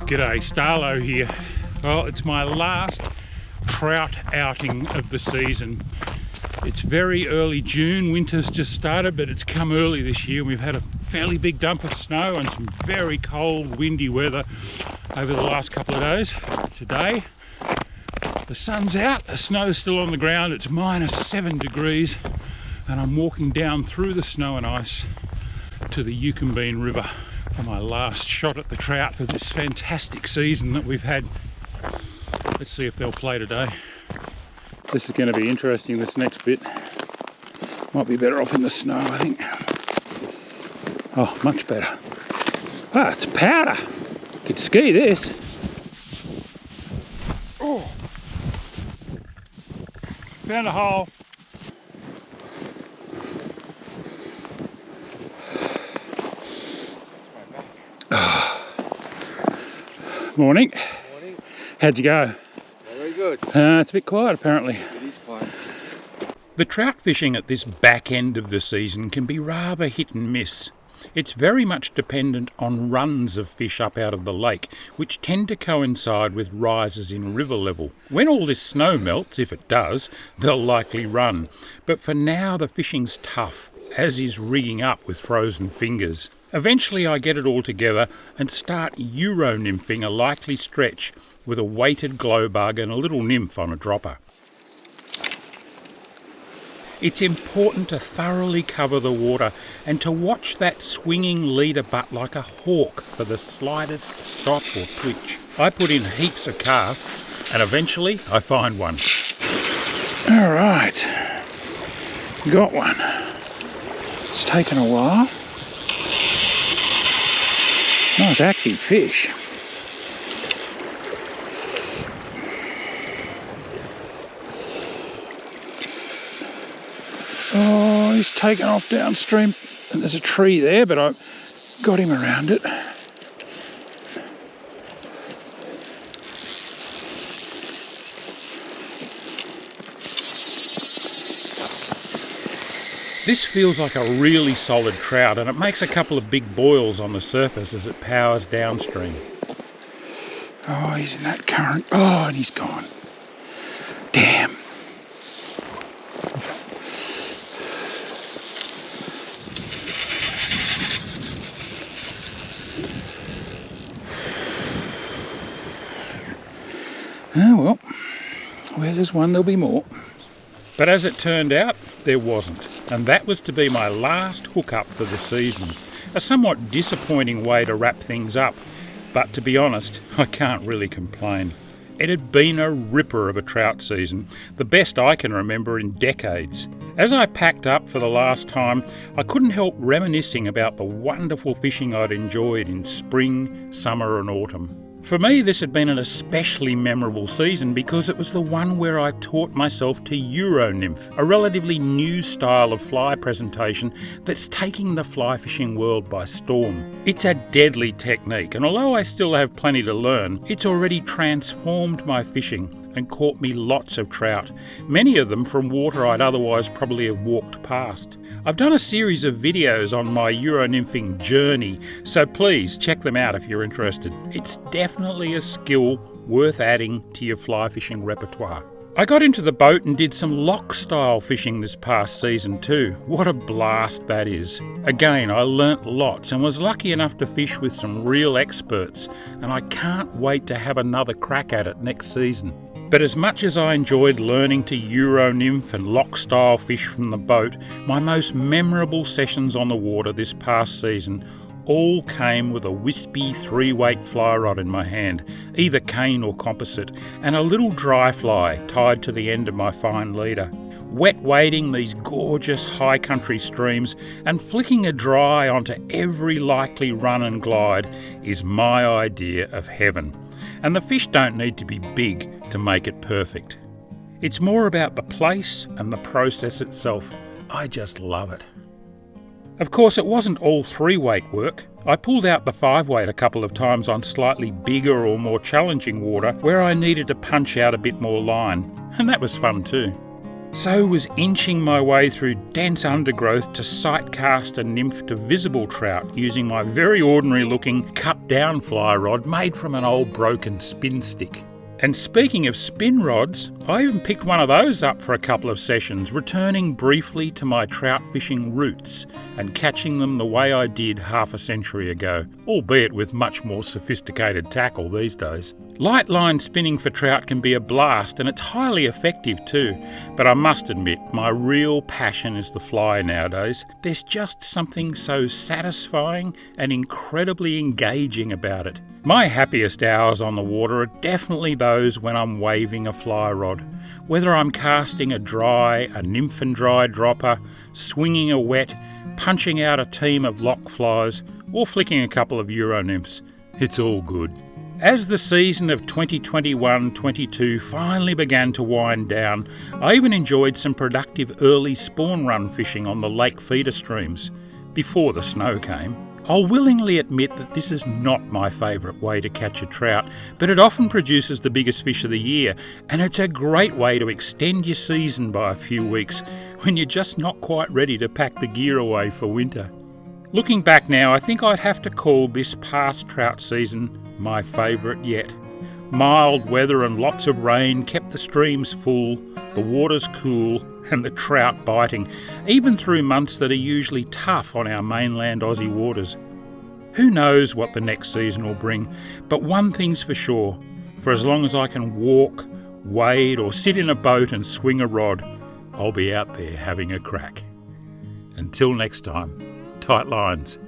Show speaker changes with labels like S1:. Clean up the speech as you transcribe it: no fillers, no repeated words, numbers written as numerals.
S1: G'day, Starlo here. Well, it's my last trout outing of the season. It's very early June, winter's just started, but it's come early this year. We've had a fairly big dump of snow and some very cold, windy weather over the last couple of days. Today, the sun's out, the snow's still on the ground, it's -7 degrees, and I'm walking down through the snow and ice to the Yucumbene River for my last shot at the trout for this fantastic season that we've had. Let's see if they'll play today. This is going to be interesting, this next bit. Might be better off in the snow, I think. Oh, much better. Ah, it's powder. Could ski this. Oh. Found a hole. Morning.
S2: Morning.
S1: How'd you go?
S2: Very good.
S1: It's a bit quiet apparently.
S2: It is quiet.
S1: The trout fishing at this back end of the season can be rather hit and miss. It's very much dependent on runs of fish up out of the lake, which tend to coincide with rises in river level. When all this snow melts, if it does, they'll likely run. But for now the fishing's tough, as is rigging up with frozen fingers. Eventually I get it all together and start Euro-nymphing a likely stretch with a weighted glow bug and a little nymph on a dropper. It's important to thoroughly cover the water and to watch that swinging leader butt like a hawk for the slightest stop or twitch. I put in heaps of casts and eventually I find one. All right, got one. It's taken a while. Nice active fish. Oh, he's taken off downstream and there's a tree there, but I got him around it. This feels like a really solid trout and it makes a couple of big boils on the surface as it powers downstream. Oh, he's in that current. Oh, and he's gone. Damn. Oh well, where there's one there'll be more. But as it turned out, there wasn't, and that was to be my last hookup for the season. A somewhat disappointing way to wrap things up, but to be honest, I can't really complain. It had been a ripper of a trout season, the best I can remember in decades. As I packed up for the last time, I couldn't help reminiscing about the wonderful fishing I'd enjoyed in spring, summer and autumn. For me, this had been an especially memorable season because it was the one where I taught myself to Euro-nymph, a relatively new style of fly presentation that's taking the fly fishing world by storm. It's a deadly technique, and although I still have plenty to learn, it's already transformed my fishing and caught me lots of trout, many of them from water I'd otherwise probably have walked past. I've done a series of videos on my Euro-nymphing journey, so please check them out if you're interested. It's definitely a skill worth adding to your fly fishing repertoire. I got into the boat and did some lock-style fishing this past season too. What a blast that is. Again, I learnt lots and was lucky enough to fish with some real experts, and I can't wait to have another crack at it next season. But as much as I enjoyed learning to Euro-nymph and lock-style fish from the boat, my most memorable sessions on the water this past season all came with a wispy 3-weight fly rod in my hand, either cane or composite, and a little dry fly tied to the end of my fine leader. Wet wading these gorgeous high country streams and flicking a dry onto every likely run and glide is my idea of heaven. And the fish don't need to be big to make it perfect. It's more about the place and the process itself. I just love it. Of course, it wasn't all 3-weight work. I pulled out the 5-weight a couple of times on slightly bigger or more challenging water where I needed to punch out a bit more line, and that was fun too. So was inching my way through dense undergrowth to sight cast a nymph to visible trout using my very ordinary looking cut down fly rod made from an old broken spin stick. And speaking of spin rods, I even picked one of those up for a couple of sessions, returning briefly to my trout fishing roots and catching them the way I did half a century ago, albeit with much more sophisticated tackle these days. Light line spinning for trout can be a blast, and it's highly effective too, but I must admit my real passion is the fly nowadays. There's just something so satisfying and incredibly engaging about it. My happiest hours on the water are definitely those when I'm waving a fly rod. Whether I'm casting a dry, a nymph and dry dropper, swinging a wet, punching out a team of lock flies, or flicking a couple of Euro nymphs, it's all good. As the season of 2021-22 finally began to wind down, I even enjoyed some productive early spawn run fishing on the lake feeder streams, before the snow came. I'll willingly admit that this is not my favourite way to catch a trout, but it often produces the biggest fish of the year, and it's a great way to extend your season by a few weeks when you're just not quite ready to pack the gear away for winter. Looking back now, I think I'd have to call this past trout season my favourite yet. Mild weather and lots of rain kept the streams full, the waters cool, and the trout biting, even through months that are usually tough on our mainland Aussie waters. Who knows what the next season will bring, but one thing's for sure, for as long as I can walk, wade or sit in a boat and swing a rod, I'll be out there having a crack. Until next time, tight lines.